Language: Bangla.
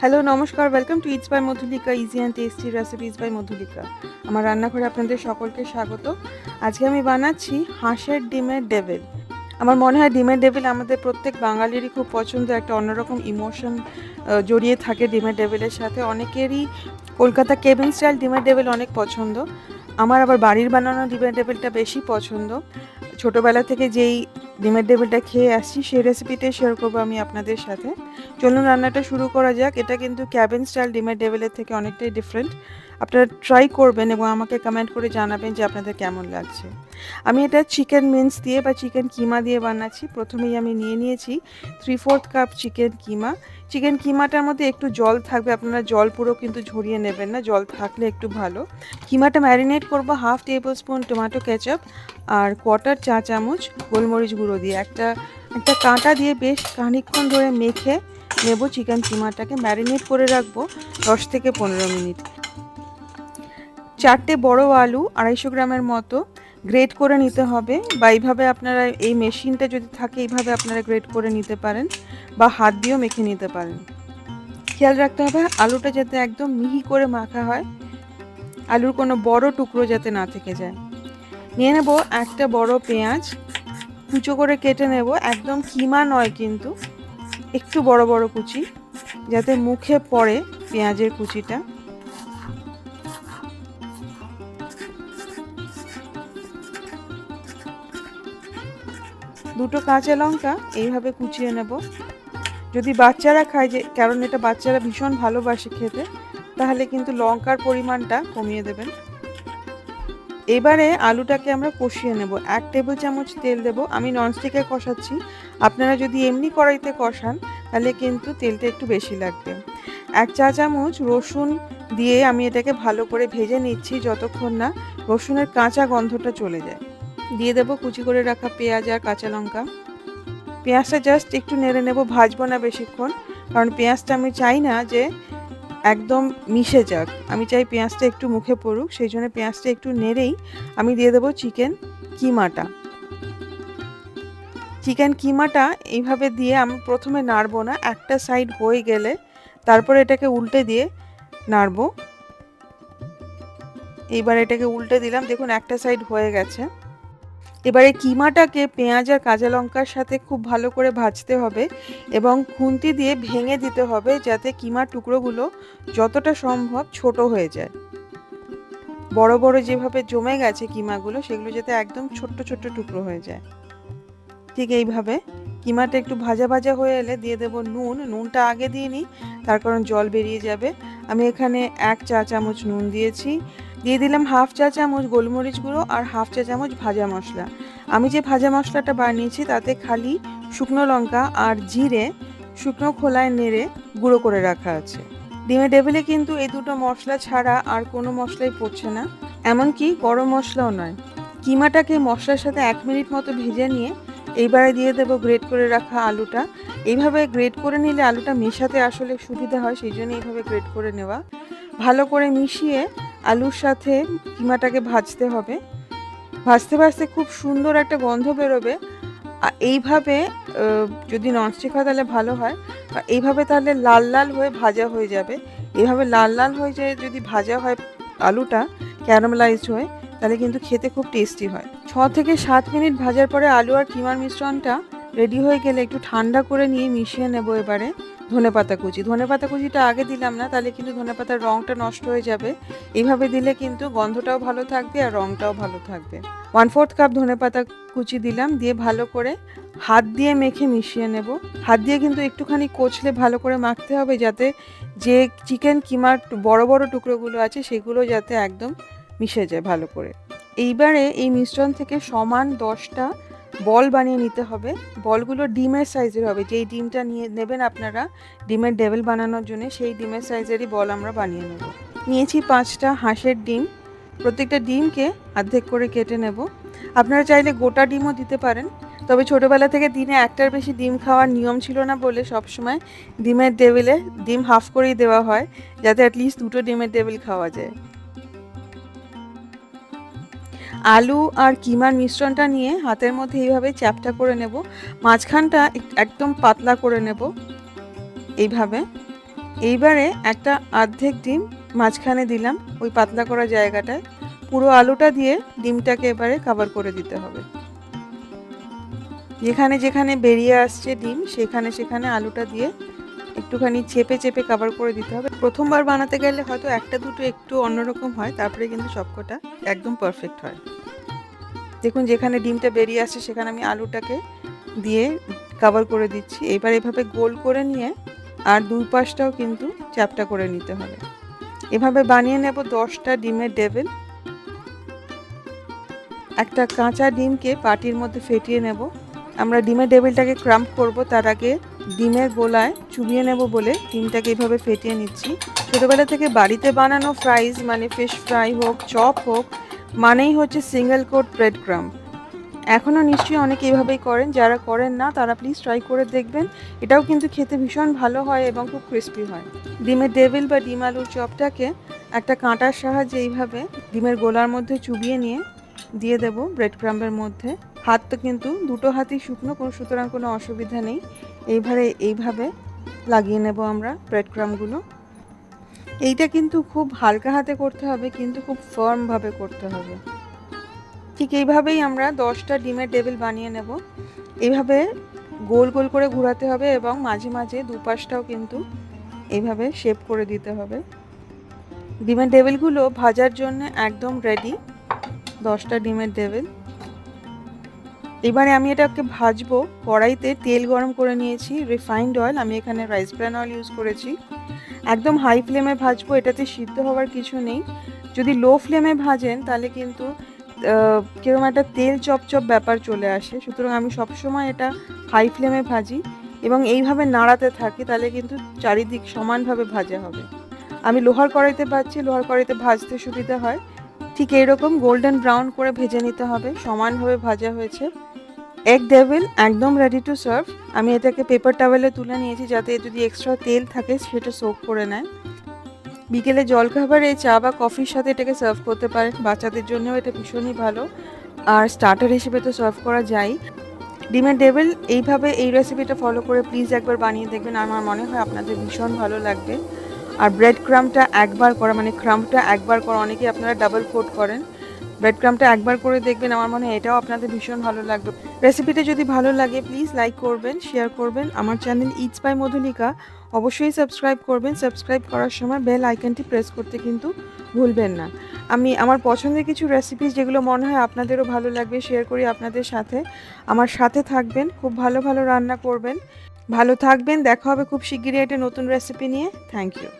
হ্যালো, নমস্কার। Welcome to it's by Madhulika, easy and tasty recipes by Madhulika. আমার রান্নাঘরে আপনাদের সকলকে স্বাগত। আজকে আমি বানাচ্ছি হাঁসের ডিমের ডেভিল। আমার মনে হয় ডিমের ডেভিল আমাদের প্রত্যেক বাঙালিরই খুব পছন্দ। একটা অন্যরকম ইমোশন জড়িয়ে থাকে ডিমের ডেভিলের সাথে। অনেকেরই কলকাতা কেবিন স্টাইল ডিমের ডেভিল অনেক পছন্দ। আমার আবার বাড়ির বানানো ডিমের ডেভিলটা বেশি পছন্দ। ছোটোবেলা থেকে যেই ডিমের ডেভিলটা খেয়ে আসছি সেই রেসিপিটাই শেয়ার করবো আমি আপনাদের সাথে। চলুন রান্নাটা শুরু করা যাক। এটা কিন্তু ক্যাবিন স্টাইল ডিমের ডেভিলের থেকে অনেকটাই ডিফারেন্ট। আপনারা ট্রাই করবেন এবং আমাকে কমেন্ট করে জানাবেন যে আপনাদের কেমন লাগছে। আমি এটা চিকেন মিন্স দিয়ে বা চিকেন কিমা দিয়ে বানাচ্ছি। প্রথমেই আমি নিয়েছি 3/4 কাপ চিকেন কিমা। চিকেন কিমাটার মধ্যে একটু জল থাকবে, আপনারা জল পুরো কিন্তু ঝরিয়ে নেবেন না, জল থাকলে একটু ভালো। কিমাটা ম্যারিনেট করব 1/2 টেবিল স্পুন টমেটো কেচাপ আর 1/4 চা চামচ গোলমরিচ গুঁড়ো দিয়ে। একটা কাঁটা দিয়ে বেশ খানিকক্ষণ ধরে মেখে নেব। চিকেন কিমাটাকে ম্যারিনেট করে রাখবো 10 থেকে 15 মিনিট। 4টে বড় আলু 250 গ্রামের মতো গ্রেট করে নিতে হবে, বা এইভাবে আপনারা এই মেশিনটা যদি থাকে এইভাবে আপনারা গ্রেট করে নিতে পারেন, বা হাত দিয়েও মেখে নিতে পারেন। খেয়াল রাখতে হবে আলুটা যাতে একদম মিহি করে মাখা হয়, আলুর কোনো বড় টুকরো যাতে না থেকে যায়। নিয়ে নেব একটা বড় পেঁয়াজ, কুচো করে কেটে নেব। একদম কিমা নয় কিন্তু, একটু বড় বড় কুচি, যাতে মুখে পড়ে পেঁয়াজের কুচিটা। দুটো কাঁচা লঙ্কা এইভাবে কুচিয়ে নেব। যদি বাচ্চারা খায়, যে কারণ এটা বাচ্চারা ভীষণ ভালোবাসে খেতে, তাহলে কিন্তু লঙ্কার পরিমাণটা কমিয়ে দেবেন। এবারে আলুটাকে আমরা কষিয়ে নেব। 1 টেবিল চামচ তেল দেব। আমি ননস্টিকে কষাচ্ছি, আপনারা যদি এমনি কড়াইতে কষান তাহলে কিন্তু তেলটা একটু বেশি লাগবে। 1 চা চামচ রসুন দিয়ে আমি এটাকে ভালো করে ভেজে নিচ্ছি যতক্ষণ না রসুনের কাঁচা গন্ধটা চলে যায়। দিয়ে দেব কুচি করে রাখা পেঁয়াজ আর কাঁচা লঙ্কা। পেঁয়াজটা জাস্ট একটু নেড়ে নেব, ভাজবো না বেশিক্ষণ, কারণ পেঁয়াজটা আমি চাই না যে একদম মিশে যাক, আমি চাই পেঁয়াজটা একটু মুখে পড়ুক। সেই জন্য পেঁয়াজটা একটু নেড়েই আমি দিয়ে দেবো চিকেন কিমাটা। চিকেন কিমাটা এইভাবে দিয়ে আমি প্রথমে নাড়বো না, একটা সাইড হয়ে গেলে তারপরে এটাকে উল্টে দিয়ে নাড়বো। এইবার এটাকে উল্টে দিলাম, দেখুন একটা সাইড হয়ে গেছে। এবারে কিমাটাকে পেঁয়াজ আর কাঁচা লঙ্কার সাথে খুব ভালো করে ভাজতে হবে এবং খুন্তি দিয়ে ভেঙে দিতে হবে, যাতে কিমার টুকরোগুলো যতটা সম্ভব ছোট হয়ে যায়। বড় বড় যেভাবে জমে গেছে কিমাগুলো, সেগুলো যাতে একদম ছোট্ট ছোট্ট টুকরো হয়ে যায়। ঠিক এইভাবে কিমাটা একটু ভাজা ভাজা হয়ে এলে দিয়ে দেব নুন। নুনটা আগে দিয়ে নিই, তার কারণ জল বেরিয়ে যাবে। আমি এখানে 1 চা চামচ নুন দিয়েছি। দিয়ে দিলাম 1/2 চা চামচ গোলমরিচ গুঁড়ো আর 1/2 চা চামচ ভাজা মশলা। আমি যে ভাজা মশলাটা বানিয়েছি তাতে খালি শুকনো লঙ্কা আর জিরে শুকনো খোলায় নেড়ে গুঁড়ো করে রাখা আছে। ডিমের ডেভিলে কিন্তু এই দুটো মশলা ছাড়া আর কোনো মশলাই পড়ছে না, এমনকি গরম মশলাও নয়। কিমাটাকে মশলার সাথে 1 মিনিট মতো ভেজে নিয়ে এইবারে দিয়ে দেবো গ্রেট করে রাখা আলুটা। এইভাবে গ্রেট করে নিলে আলুটা মেশাতে আসলে সুবিধা হয়, সেই জন্য এইভাবে গ্রেট করে নেওয়া। ভালো করে মিশিয়ে আলুর সাথে কিমাটাকে ভাজতে হবে। ভাজতে ভাজতে খুব সুন্দর একটা গন্ধ বেরোবে। এইভাবে যদি ননস্টিক হয় তাহলে ভালো হয়, এইভাবে তাহলে লাল লাল হয়ে ভাজা হয়ে যাবে। এইভাবে লাল লাল হয়ে যায় যদি ভাজা হয় আলুটা, ক্যারামেলাইজড হয়ে, তাহলে কিন্তু খেতে খুব টেস্টি হয়। 6 থেকে 7 মিনিট ভাজার পরে আলু আর কিমার মিশ্রণটা রেডি হয়ে গেলে একটু ঠান্ডা করে নিয়ে মিশিয়ে নেব এবারে ধনেপাতা কুচি। ধনেপাতা কুচিটা আগে দিলাম না, তাহলে কিন্তু ধনেপাতার রঙটা নষ্ট হয়ে যাবে। এইভাবে দিলে কিন্তু গন্ধটাও ভালো থাকবে আর রঙটাও ভালো থাকবে। 1/4 কাপ ধনেপাতা কুচি দিলাম, দিয়ে ভালো করে হাত দিয়ে মেখে মিশিয়ে নেব। হাত দিয়ে কিন্তু একটুখানি কচলে ভালো করে মাখতে হবে, যাতে যে চিকেন কিমার বড় বড় টুকরোগুলো আছে সেগুলো যাতে একদম মিশে যায় ভালো করে। এইবারে এই মিশ্রণ থেকে সমান 10টা বল বানিয়ে নিতে হবে। বলগুলো ডিমের সাইজের হবে, যেই ডিমটা নিয়ে নেবেন আপনারা ডিমের ডেভিল বানানোর জন্য, সেই ডিমের সাইজেরই বল আমরা বানিয়ে নেব। নিয়েছি 5টা হাঁসের ডিম। প্রত্যেকটা ডিমকে অর্ধেক করে কেটে নেব। আপনারা চাইলে গোটা ডিমও দিতে পারেন, তবে ছোটোবেলা থেকে দিনে একটার বেশি ডিম খাওয়ার নিয়ম ছিল না বলে সবসময় ডিমের ডেভিলে ডিম হাফ করেই দেওয়া হয়, যাতে অ্যাটলিস্ট 2টো ডিমের ডেভিল খাওয়া যায়। আলু আর কিমার মিশ্রণটা নিয়ে হাতের মধ্যে এইভাবে চ্যাপটা করে নেব। মাঝখানটা একদম পাতলা করে নেব এইভাবে। এইবারে একটা অর্ধেক ডিম মাঝখানে দিলাম ওই পাতলা করা জায়গাটায়। পুরো আলুটা দিয়ে ডিমটাকে এবারে কভার করে দিতে হবে। যেখানে যেখানে বেরিয়ে আসছে ডিম সেখানে সেখানে আলুটা দিয়ে একটুখানি চেপে চেপে কভার করে দিতে হবে। প্রথমবার বানাতে গেলে হয়তো একটা দুটো একটু অন্যরকম হয়, তারপরে কিন্তু সবকটা একদম পারফেক্ট হয়। দেখুন যেখানে ডিমটা বেরিয়ে আসছে সেখানে আমি আলুটাকে দিয়ে কভার করে দিচ্ছি। এবার এভাবে গোল করে নিয়ে আর দুই পাশটাও কিন্তু চ্যাপ্টা করে নিতে হবে। এভাবে বানিয়ে নেব 10টা ডিমের ডেভিল। একটা কাঁচা ডিমকে বাটির মধ্যে ফেটিয়ে নেব। আমরা ডিমের ডেভিলটাকে ক্রাম্প করব, তার আগে ডিমের গোলায় চুবিয়ে নেব বলে ডিমটাকে এইভাবে ফেটিয়ে নিচ্ছি। ছোটোবেলা থেকে বাড়িতে বানানো ফ্রাইজ মানে ফিশ ফ্রাই হোক, চপ হোক, মানেই হচ্ছে সিঙ্গেল কোট ব্রেড ক্রাম্প। এখনও নিশ্চয়ই অনেকে এইভাবেই করেন, যারা করেন না তারা প্লিজ ট্রাই করে দেখবেন। এটাও কিন্তু খেতে ভীষণ ভালো হয় এবং খুব ক্রিস্পি হয়। ডিমের ডেভিল বা ডিম আলুর চপটাকে একটা কাঁটার সাহায্যে এইভাবে ডিমের গোলার মধ্যে চুবিয়ে নিয়ে দিয়ে দেব ব্রেড ক্রাম্বের মধ্যে। হাত তো কিন্তু দুটো হাতই শুকনো, সুতরাং কোনো অসুবিধা নেই। এইভাবে লাগিয়ে নেব আমরা ব্রেড ক্রাম্বগুলো। এইটা কিন্তু খুব হালকা হাতে করতে হবে, কিন্তু খুব ফার্মভাবে করতে হবে। ঠিক এইভাবেই আমরা 10টা ডিমের ডেভিল বানিয়ে নেব। এইভাবে গোল গোল করে ঘোরাতে হবে এবং মাঝে মাঝে দুপাশটাও কিন্তু এইভাবে শেপ করে দিতে হবে। ডিমের ডেভিলগুলো ভাজার জন্য একদম রেডি 10টা ডিমের ডেভিল। এবারে আমি এটাকে ভাজবো। কড়াইতে তেল গরম করে নিয়েছি, রিফাইন্ড অয়েল, আমি এখানে রাইস ব্র্যান অয়েল ইউজ করেছি। একদম হাই ফ্লেমে ভাজবো, এটাতে সিদ্ধ হওয়ার কিছু নেই। যদি লো ফ্লেমে ভাজেন তাহলে কিন্তু কিরকম একটা তেল চপচপ ব্যাপার চলে আসে। সুতরাং আমি সবসময় এটা হাই ফ্লেমে ভাজি এবং এইভাবে নাড়াতে থাকি, তাহলে কিন্তু চারিদিক সমানভাবে ভাজা হবে। আমি লোহার কড়াইতে ভাজছি, লোহার কড়াইতে ভাজতে সুবিধা হয়। ঠিক এইরকম গোল্ডেন ব্রাউন করে ভেজে নিতে হবে, সমানভাবে ভাজা হয়েছে। এগ ডেভিল একদম রেডি টু সার্ভ। আমি এটাকে পেপার টাওয়েলে তুলে নিয়েছি যাতে যদি এক্সট্রা তেল থাকে সেটা সোক করে নেয়। বিকেলে জলখাবারে চা বা কফির সাথে এটাকে সার্ভ করতে পারেন। বাচ্চাদের জন্যও এটা ভীষণই ভালো, আর স্টার্টার হিসেবে তো সার্ভ করা যায়। ডিমের ডেভিল এইভাবে এই রেসিপিটা ফলো করে প্লিজ একবার বানিয়ে দেখবেন, আমার মনে হয় আপনাদের ভীষণ ভালো লাগবে। আর ব্রেড ক্রাম্বটা একবার করা মানে ক্রাম্বটা একবার করা, অনেকেই আপনারা ডাবল কোট করেন, ব্রেড ক্রাম্বটা একবার করে দেখবেন, আমার মনে হয় এটাও আপনাদের ভীষণ ভালো লাগবে। রেসিপিটা যদি ভালো লাগে প্লিজ লাইক করবেন, শেয়ার করবেন। আমার চ্যানেল ইটস বাই মধুলিকা অবশ্যই সাবস্ক্রাইব করবেন। সাবস্ক্রাইব করার সময় বেল আইকনটি প্রেস করতে কিন্তু ভুলবেন না। আমি আমার পছন্দের কিছু রেসিপিস যেগুলো মনে হয় আপনাদেরও ভালো লাগবে শেয়ার করি আপনাদের সাথে। আমার সাথে থাকবেন, খুব ভালো ভালো রান্না করবেন। ভালো থাকবেন, দেখা হবে খুব শিগগিরই একটা নতুন রেসিপি নিয়ে। Thank you.